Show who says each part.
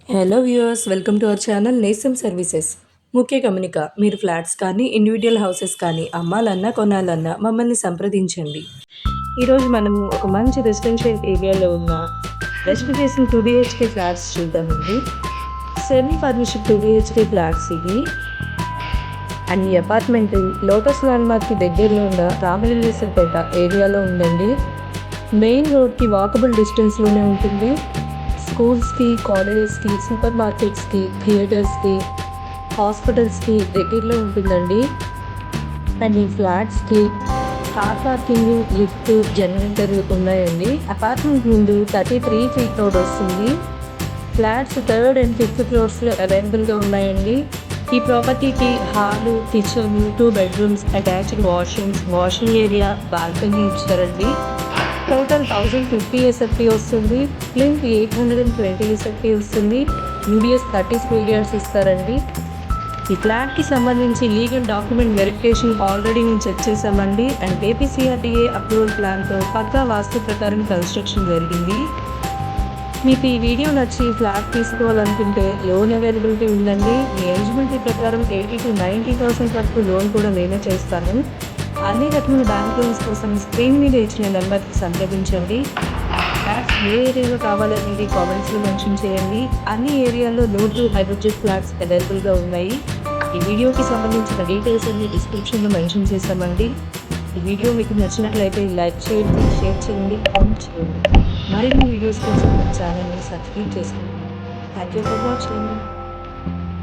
Speaker 1: Hello viewers, welcome to our channel Nesam services. ముఖ్య గమనిక, మీరు ఫ్లాట్స్ కానీ ఇండివిజువల్ హౌసెస్ కానీ అమ్మాలన్నా కొనాలన్నా మమ్మల్ని సంప్రదించండి. ఈరోజు మనము ఒక మంచి రెసిడెన్షియల్ ఏరియాలో ఉన్న రెసిడెన్షియల్ 2 BHK ఫ్లాట్స్ చూద్దామండి. సెమీ ఫర్నిష్డ్ 2 BHK ఫ్లాట్స్ ఇవి. అండ్ ఈ అపార్ట్మెంట్ లోటస్ ల్యాండ్ మార్క్కి దగ్గరలో ఉన్న రామలింగేశ్వరపేట ఏరియాలో ఉందండి. మెయిన్ రోడ్కి వాకబుల్ డిస్టెన్స్లోనే ఉంటుంది. స్కూల్స్కి, కాలేజెస్కి, సూపర్ మార్కెట్స్కి, థియేటర్స్కి, హాస్పిటల్స్కి దగ్గరలో ఉంటుందండి. అండ్ ఈ ఫ్లాట్స్కి కార్ పార్కింగ్, లిఫ్ట్, జనరేటర్ ఉన్నాయండి. అపార్ట్మెంట్ ముందు 33 ఫీట్ రోడ్ వస్తుంది. ఫ్లాట్స్ 3rd and 5th ఫ్లోర్స్లో అవైలబుల్గా ఉన్నాయండి. ఈ ప్రాపర్టీకి hall, kitchen, 2 bedrooms, attached washing area, balcony ఇచ్చారండి. టోటల్ 1050 SFT వస్తుంది. ప్లింత్ 820 SFT వస్తుంది. యూడిఎస్ 30 స్క్వేర్ యార్డ్స్ ఇస్తారండి. ఈ ఫ్లాట్కి సంబంధించి లీగల్ డాక్యుమెంట్ వెరిఫికేషన్ ఆల్రెడీ మేము చెక్ చేసామండి. అండ్ KPCRDA అప్రూవల్ ప్లాన్తో పక్కా వాస్తు ప్రకారం కన్స్ట్రక్షన్ జరిగింది. మీకు ఈ వీడియో నచ్చి ఫ్లాట్ తీసుకోవాలనుకుంటే లోన్ అవైలబిలిటీ ఉందండి. మీ ఎలిజిబిలిటీ ప్రకారం 80 to 90% వరకు లోన్ కూడా నేనే చేస్తాను. అన్ని రకముల బ్యాంక్ లోన్స్ కోసం స్క్రీన్ మీద ఇచ్చిన నెంబర్కి సంప్రదించండి. ఫ్లాట్స్ ఏ ఏరియాలో కావాలనేది కామెంట్స్లో మెన్షన్ చేయండి. అన్ని ఏరియాల్లో లో టు హై బడ్జెట్ ఫ్లాట్స్ అవైలబుల్గా ఉన్నాయి. ఈ వీడియోకి సంబంధించిన డీటెయిల్స్ అన్ని డిస్క్రిప్షన్లో మెన్షన్ చేస్తామండి. ఈ వీడియో మీకు నచ్చినట్లయితే లైక్ చేయండి, షేర్ చేయండి, కామెంట్ చేయండి. మరిన్ని వీడియోస్ కోసం ఛానల్ని సబ్స్క్రైబ్ చేసుకోండి. Thank you for watching.